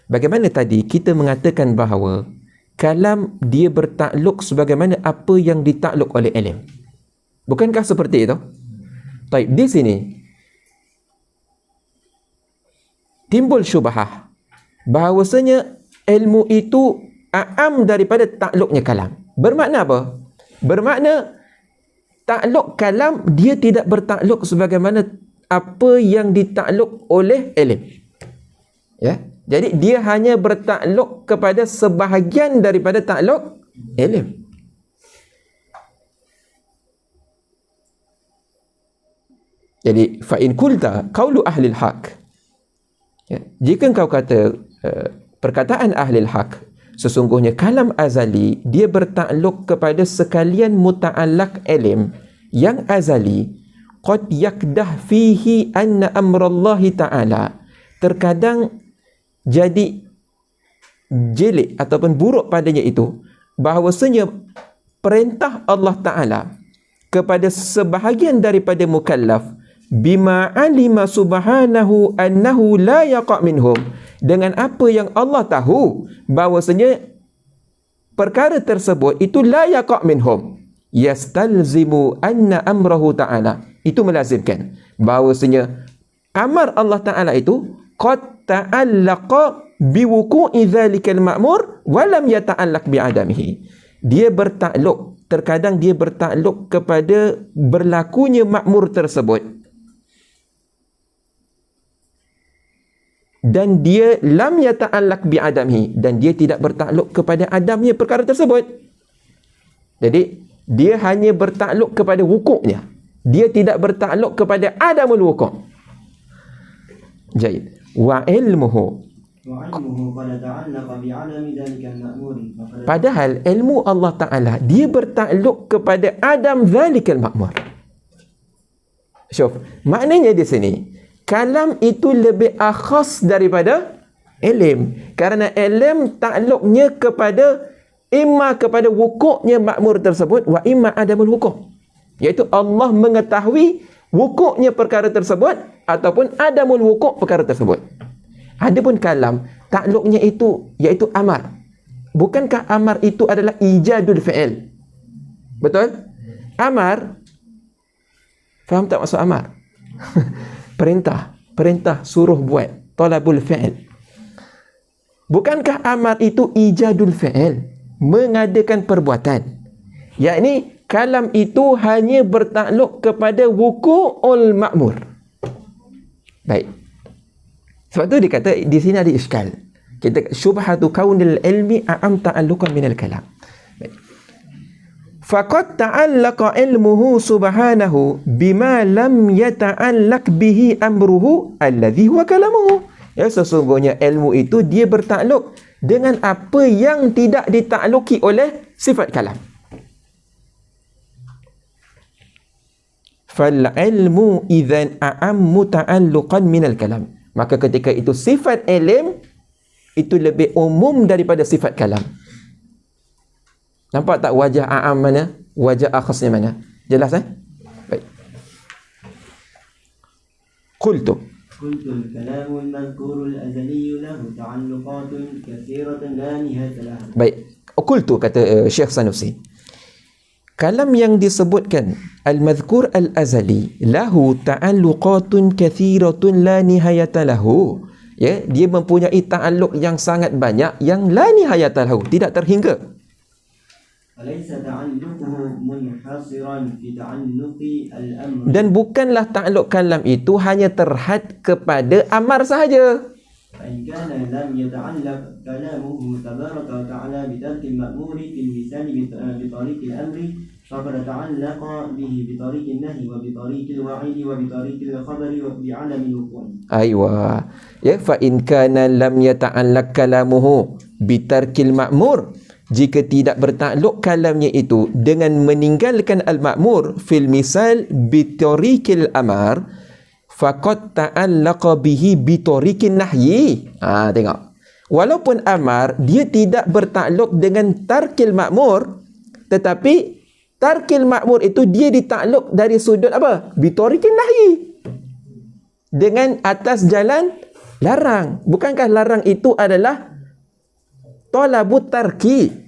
Bagaimana tadi kita mengatakan bahawa kalam dia bertakluk sebagaimana apa yang ditakluk oleh ilm. Bukankah seperti itu? Baik, di sini timbul syubhah bahawasanya ilmu itu a'am daripada takluknya kalam. Bermakna apa? Bermakna takluk kalam dia tidak bertakluk sebagaimana apa yang ditakluk oleh ilm. Ya. Jadi dia hanya bertakluk kepada sebahagian daripada takluk ilm. Jadi fa in qulta qaulu ahli al-haq. Ya, jika engkau kata perkataan ahli al-haq, sesungguhnya kalam azali dia bertakluk kepada sekalian muta'allaq ilm yang azali, qad yakdah fihi anna amrallahi ta'ala, terkadang jadi jelek ataupun buruk padanya itu bahawasanya perintah Allah Ta'ala kepada sebahagian daripada mukallaf bima alima subhanahu annahu la yaqa' minhum, dengan apa yang Allah tahu bahawasanya perkara tersebut itu la yaqa' minhum, yastalzimu anna amrahu ta'ala, itu melazimkan bahawasanya amar Allah Ta'ala itu qad ta'allaqa biwuku'i dhalikal ma'mur wa lam yata'allaq bi'adamihi. Dia bertakluk, terkadang dia bertakluk kepada berlakunya makmur tersebut. dan dia lam yata'allaq bi'adamhi, dan dia tidak bertakluk kepada adamnya perkara tersebut. Jadi dia hanya bertakluk kepada wukuknya, dia tidak bertakluk kepada adamul wukuk. Jaid. Wa ilmuhu, padahal ilmu Allah Ta'ala dia bertakluk kepada Adam zalikal ma'mur. Syuf, maknanya di sini kalam itu lebih akhas daripada ilm, kerana ilm takluknya kepada imma kepada wukuknya makmur tersebut, wa imma adamul wukuk, iaitu Allah mengetahui wukuknya perkara tersebut ataupun adamul wukuk perkara tersebut. Adapun kalam, takluknya itu iaitu amar. Bukankah amar itu adalah ijadul fi'il? Betul? Amar, faham tak maksud amar? Perintah suruh buat, talabul fi'il. Bukankah amar itu ijadul fi'il, mengadakan perbuatan? Yakni kalam itu hanya bertakluk kepada wuku'ul ma'mur. Baik. Sebab tu dia kata di sini ada iskal. Kita syubhatu kaunil ilmi a'am ta'alluqan minal kalam. Baik. Faqad ta'allaqa ilmuhu subhanahu bima lam yata'allaq bihi amruhu alladhi huwa kalamuhu. Ya, sesungguhnya ilmu itu dia bertakluk dengan apa yang tidak ditakluki oleh sifat kalam. Fal ilmu idzan a'ammu ta'alluqan minal kalam. Maka ketika itu sifat ilm itu lebih umum daripada sifat kalam. Nampak tak wajah a'am mana, wajah akhasnya mana? Jelas Baik. Qultu al-kalamu al-madhkuru al-azali lahu ta'alluqatun katsiratun la nihayata laha. Baik. Qultu, kata Syekh Sanusi, kalam yang disebutkan al-madhkur al-azali lahu ta'alluqatun kathiratun la nihayata lahu, ya, dia mempunyai ta'alluq yang sangat banyak yang la nihayata lahu, tidak terhingga. Alaysa ta'alluquhu munhasiran fi ta'alluqi al-amr. Dan bukanlah ta'alluq kalam itu hanya terhad kepada amar sahaja. فإن كان لم يتعلق كلامه تبارك وتعالى بترك المأمور في المثال بطريق الأمر فقد تعلق به بطريق النهي وبطريق الوعيد وبطريق الخبر بعلم الوقوع. أيوة. Ya, فإن كان لم يتعلق كلامه بترك المأمور, jika tidak bertakluk kalamnya itu dengan meninggalkan al-ma'mur fil misal bitariqil amar, faqad ta'allaqa bihi bitariqin nahyi. Tengok. Walaupun amar dia tidak bertakluk dengan tarkil ma'mur, tetapi tarkil ma'mur itu dia ditakluk dari sudut apa? Bitariqin nahyi. Dengan atas jalan larang. Bukankah larang itu adalah talabut tarki?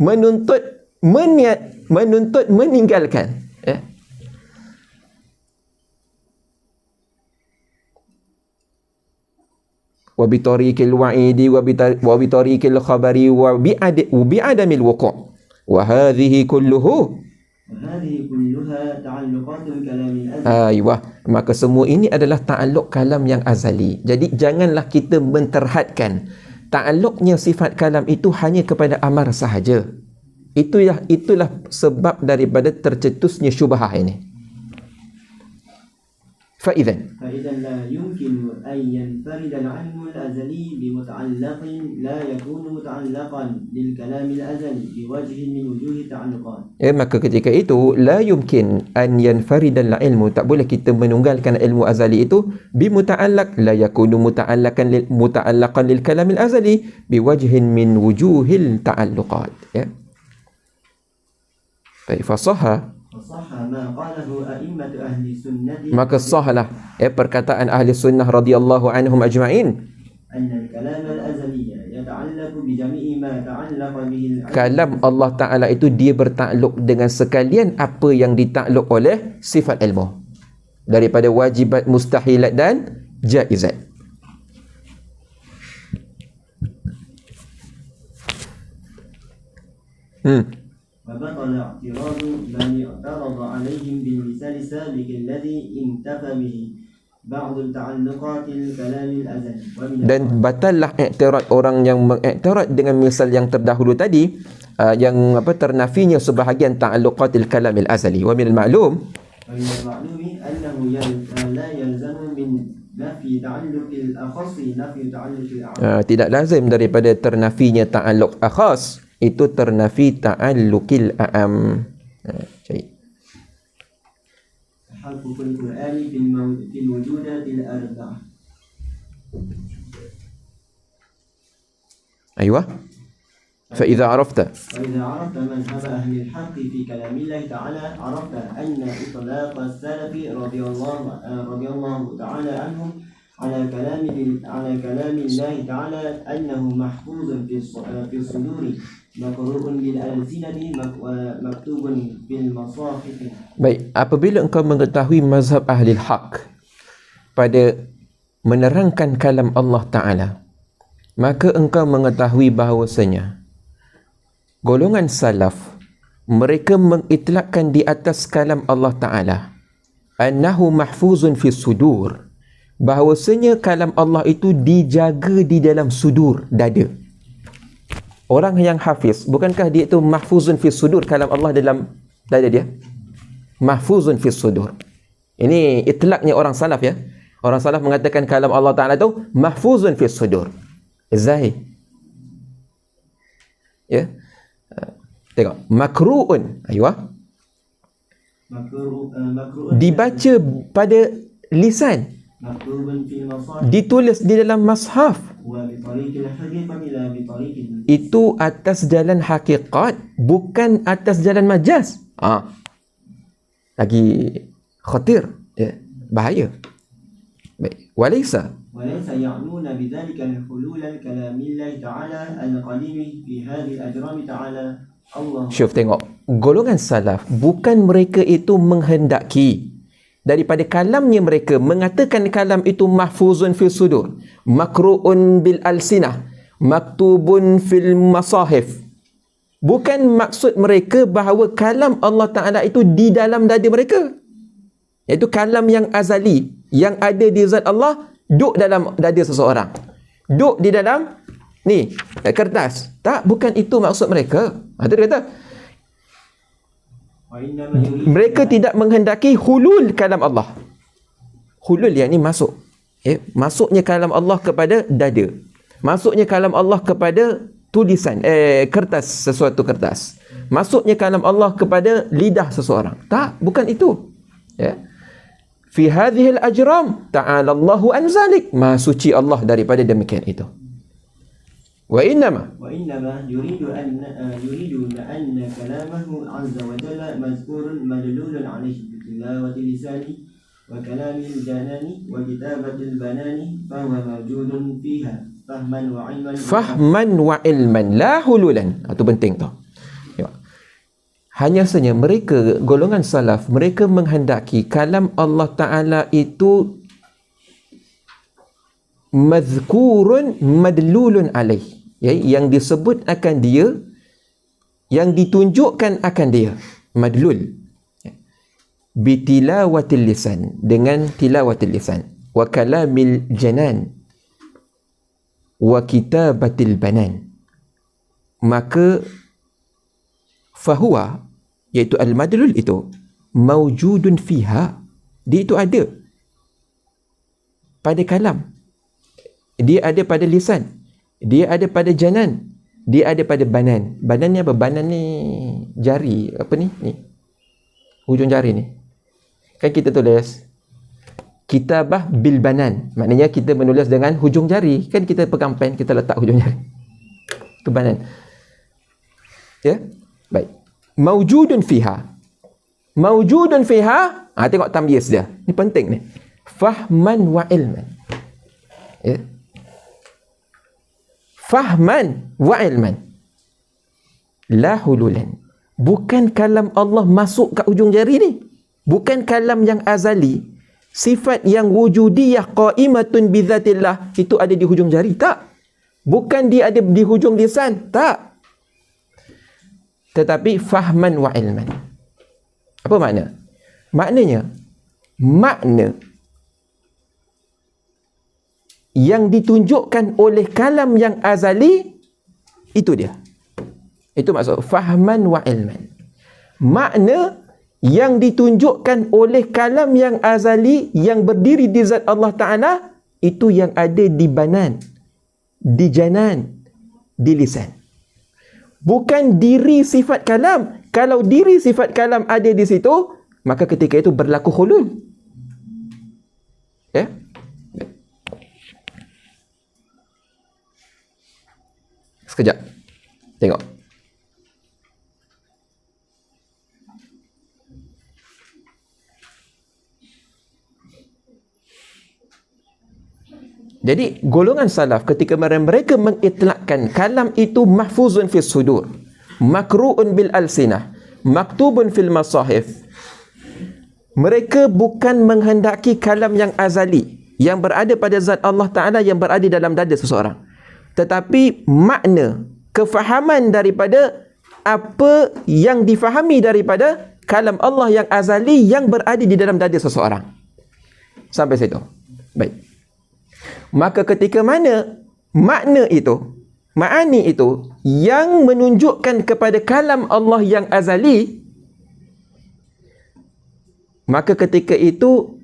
Menuntut meninggalkan. Wa bitariqil wa'idi wa bitariqil khabari wa bi'adamil wuqu'. Wa hadhihi kulluha ta'alluqatul kalamil azali. Aywa, maka semua ini adalah ta'alluq kalam yang azali. Jadi janganlah kita menterhadkan ta'alluqnya sifat kalam itu hanya kepada amar sahaja. Itulah sebab daripada tercetusnya syubhah ini. فإذا لا يمكن أن ينفرد العلم الأزلي بمتعلق لا يكون متعلقا للكلام الأزلي بوجه من وجوه التعلقات. Maka ketika itu la yumkin an yanfaridal ilmu, tak boleh kita menunggalkan ilmu azali itu bimuta'allaq la yakunu muta'allaqan lil kalamil azali biwajhin min wujuhil ta'alluqat. Ya. Baik, fasaha, maka sahlah perkataan ahli sunnah radhiyallahu anhum ajma'in, kalam Allah Ta'ala itu dia bertakluk dengan sekalian apa yang ditakluk oleh sifat ilmu daripada wajibat, mustahilat dan jaizat. فبطل اعتراض من اعترض عليهم بالمثال السابق الذي انتفى به بعض التعلقات الكلام الأزلي ومن Dan batallah i'tirad orang yang mengiktirad dengan misal yang terdahulu tadi, yang ternafinya sebahagian ta'alluqatil kalamil azali. Wa minal ma'lum, ومن المعلوم أنه لا يلزم من نفي تعلق الأخص نفي تعلق الأعم. tidak lazim daripada ternafinya ta'alluq akhas itu ternafi ta'alluqil a'am. Baik. حرف كل القرآن في الوجودات الأربعة. أيوة. فإذا عرفت وإذا عرفت مذهب أهل الحق في كلام الله تعالى عرفت أن إطلاق السلف رضي الله تعالى عنهم على كلام الله تعالى أنه محفوظ في الصدور مقروء بالألسنة ومكتوب في المصاحف. Baik, apabila engkau mengetahui mazhab ahli haq pada menerangkan kalam Allah Ta'ala, maka engkau mengetahui bahawasanya golongan salaf mereka mengitlakkan di atas kalam Allah Ta'ala annahu mahfuzun fi sudur, bahawasanya kalam Allah itu dijaga di dalam sudur, dada. Orang yang hafiz, bukankah dia itu mahfuzun fi sudur, kalam Allah dalam dada dia? Mahfuzun fi sudur. Ini itlaknya orang salaf ya. Orang salaf mengatakan kalam Allah Ta'ala itu mahfuzun fi sudur. Zahir. Ya. Tengok. Makru'un. Ayuh. Dibaca pada lisan. Ditulis di dalam mashaf. Itu atas jalan hakikat, bukan atas jalan majaz. Lagi khatir, ya, bahaya. Baik. Walaysa يعنون بذلك الحلول الكلام الله تعالى القديم في هذه الأجرام تعالى الله. Syuf, tengok. Golongan salaf, bukan mereka itu menghendaki daripada kalamnya mereka mengatakan kalam itu mahfuzun fil sudur, makru'un bil alsinah, maktubun fil masahif. Bukan maksud mereka bahawa kalam Allah Ta'ala itu di dalam dada mereka, iaitu kalam yang azali, yang ada di zat Allah, duduk dalam dada seseorang, duduk di dalam ni kertas. Tak, bukan itu maksud mereka. Dia kata mereka tidak menghendaki hulul kalam Allah. Hulul yang ni masuk, masuknya kalam Allah kepada dada, masuknya kalam Allah kepada tulisan, kertas, sesuatu kertas, masuknya kalam Allah kepada lidah seseorang. Tak, bukan itu. Ya. Fi hadhil ajram ta'ala Allahu an zalik. Maha suci Allah daripada demikian itu. Wa innama yuridu anna kalamahu azza wa jalla mazkurun madlulun alayhi bi tilawati lisani wa kalamil janani wa kitabatil banani fa huwa mawjudun fiha fahman wa ilman la hululan. Itu penting tu. Hanya saja mereka, golongan salaf, mereka menghendaki kalam Allah Ta'ala itu mazkurun madlulun alaih, ya, yang disebut akan dia, yang ditunjukkan akan dia, madlul, bitilawatil lisan, dengan tilawatil lisan, wa kalamil janan, wa kitabatil banan. Maka fahuwa, iaitu al-madlul itu, mawjudun fiha, dia itu ada pada kalam, dia ada pada lisan, dia ada pada janan, dia ada pada banan. Banan ni apa? Banan ni jari, apa ni? Ni hujung jari ni. Kan kita tulis kitabah bil banan, maknanya kita menulis dengan hujung jari. Kan kita pegang pen, kita letak hujung jari, itu banan. Ya, baik. Mawjudun fiha, mawjudun fiha. Tengok tamyiz dia, ni penting ni. Fahman wa ilman, ya. Fahman wa ilman, la hululan. Bukan kalam Allah masuk kat ujung jari ni, bukan kalam yang azali, sifat yang wujudiyah qaimatun bizatillah, itu ada di hujung jari. Tak, bukan dia ada di hujung lisan. Tak, tetapi fahman wa ilman. Apa makna? Maknanya, makna yang ditunjukkan oleh kalam yang azali, itu dia. Itu maksud fahman wa ilman. Makna yang ditunjukkan oleh kalam yang azali yang berdiri di zat Allah Ta'ala, itu yang ada di banan, di janan, di lisan. Bukan diri sifat kalam. Kalau diri sifat kalam ada di situ, maka ketika itu berlaku hulul. Ya? Sekejap. Tengok. Jadi golongan salaf ketika mereka mengitlakkan kalam itu mahfuzun fis sudur, makru'un bil alsinah, maktubun fil masahif, mereka bukan menghendaki kalam yang azali yang berada pada zat Allah Ta'ala yang berada dalam dada seseorang, tetapi makna, kefahaman daripada apa yang difahami daripada kalam Allah yang azali yang berada di dalam dada seseorang. Sampai situ. Baik. Maka ketika mana makna itu, ma'ani itu yang menunjukkan kepada kalam Allah yang azali, maka ketika itu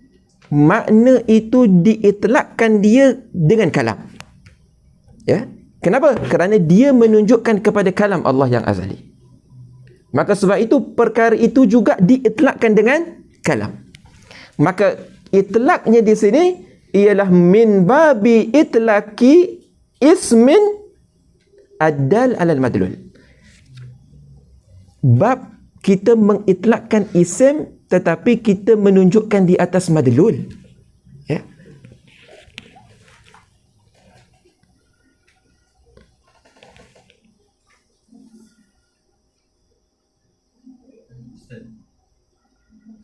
makna itu diitlakkan dia dengan kalam. Ya? Kenapa? Kerana dia menunjukkan kepada kalam Allah yang azali. Maka sebab itu perkara itu juga diitlakkan dengan kalam. Maka itlaknya di sini ialah min babi itlaki ismin addal alal madlul. Bab kita mengitlakkan isim tetapi kita menunjukkan di atas madlul. Ya.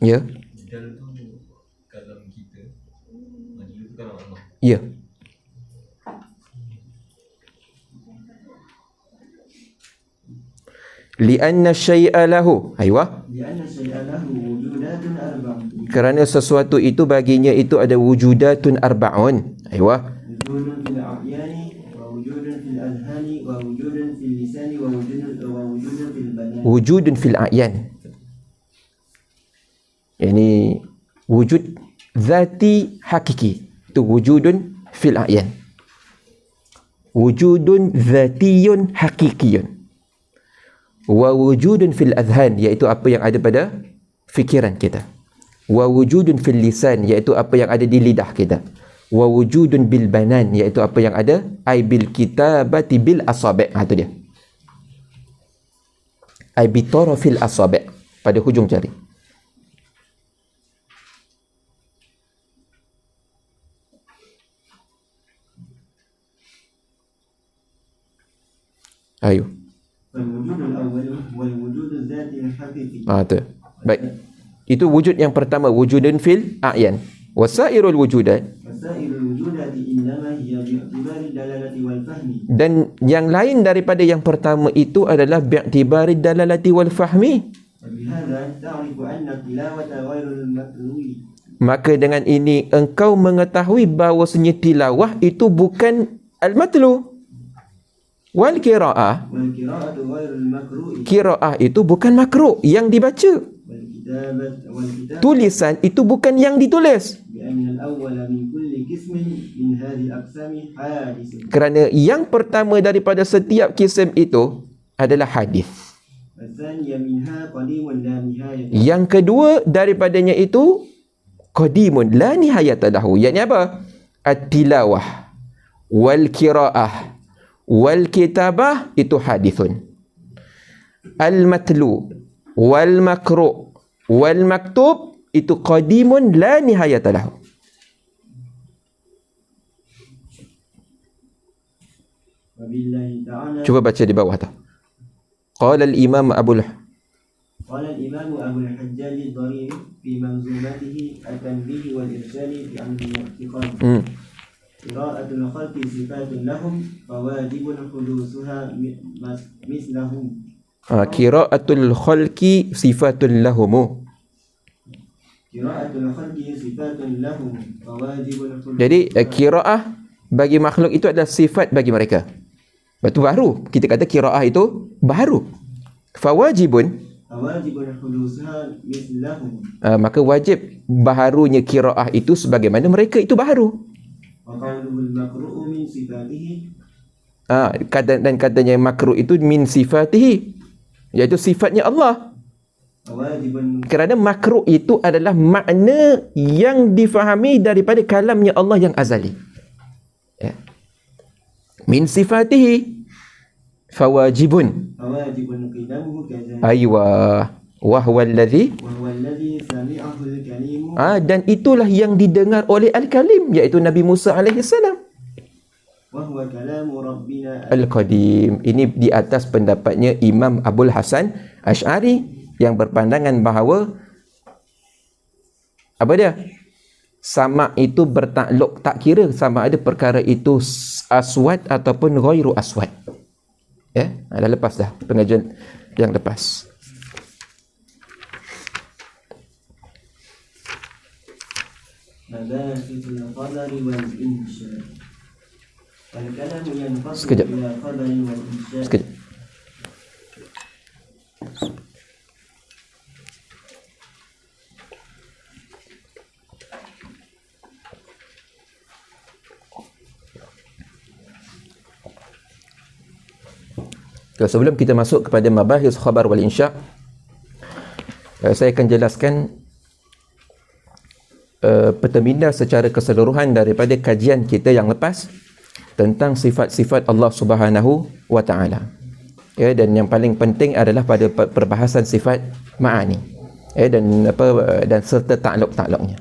Ya. Dal tu kalam kita, majlul tu kalam Allah. Ya. Lianna syai'a lahu. Aywa. لأن الشيء له وجودات أربع. Kerana sesuatu itu baginya itu ada wujudatun arba'un. Aywa. وجود في الأعيان ووجود في الأذهان ووجود في اللسان ووجود في البدن. Wujudun fil a'yan. Yani wujud zati hakiki. Itu wujudun fil a'yan. Wujudun zatiyun hakikiyun. Wa wujudun fil adhan, iaitu apa yang ada pada fikiran kita. Wa wujudun fil lisan, iaitu apa yang ada di lidah kita. Wa wujudun bil banan, iaitu apa yang ada ai bil kitabati bil asabi'. Itu dia. Ai bi tarafil asabi', pada hujung jari. Ayo. فالوجود الأول هو الوجود الذاتي الحقيقي. Tu. Baik. Itu wujud yang pertama, wujudun fil a'yan. Wasairul wujudat. وسائر الوجودات إنما هي باعتبار الدلالة والفهم. Dan yang lain daripada yang pertama itu adalah bi'tibari dalalati wal fahmi. وبهذا تعرف أن التلاوة غير المتلو. Maka dengan ini engkau mengetahui bahawasanya tilawah itu bukan al-matlu. Wal qira'ah, والقراءة غير المقروء. qira'ah itu bukan makruh yang dibaca. والكتاب Tulisan itu bukan yang ditulis. بأن الأول من كل قسم من هذه الأقسام حادث. Kerana yang pertama daripada setiap kisim itu adalah hadis. والثانية منها قديم لا نهاية. Yang kedua daripadanya itu qadimun la nihayata lahu. Iaitu apa? At-tilawah wal qiraah wal kitabah itu hadithun. Al-matlu wal makru wal maktub itu qadimun la nihayata lahu. وبالله تعالى. Cuba baca di bawah tu. Qala al-imam قال الإمام أبو الحجاج الضرير في منظومته التنبيه والإرسال في أمر الاعتقاد. قراءة الخلق صفات لهم فواجب حدوثها مثلهم. Qira'atul khalqi sifatul lahumu. قراءة الخلق صفات لهم فواجب حدوثها. Jadi qira'ah bagi makhluk itu adalah sifat bagi mereka. Lepas tu baru kita kata qiraah itu baru. Fawajibun, فواجب حدوثها مثلهم maka wajib baharunya qiraah itu sebagaimana mereka itu baharu. وقوله المقروء من صفاته Dan katanya makruh itu min sifatihi, iaitu sifatnya Allah. فواجب Kerana makruh itu adalah makna yang difahami daripada kalamnya Allah yang azali. Ya. Min sifatihi fawajibun. فواجب قدمه كذلك Aywa wahwa alladhi, وهو الذي سمعه الكريم dan itulah yang didengar oleh Al-Kalim, iaitu Nabi Musa alaihi salam. وهو كلام ربنا Al-Qadim. Ini di atas pendapatnya Imam Abul Hasan Asy'ari yang berpandangan bahawa apa dia? Sama itu bertakluk, tak kira sama ada perkara itu aswad ataupun ghairu aswad. Ya, dah lepas dah pengajian yang lepas. مباحث القدر والإنشاء الكلام ينقسم Sekejap. إلى قدر والإنشاء Sekejap. Sebelum kita masuk kepada mabahis khabar wal insya', saya akan jelaskan pertemuan secara keseluruhan daripada kajian kita yang lepas tentang sifat-sifat Allah Subhanahu wa taala. Ya, dan yang paling penting adalah pada perbahasan sifat ma'ani. Dan serta takluk-takluknya.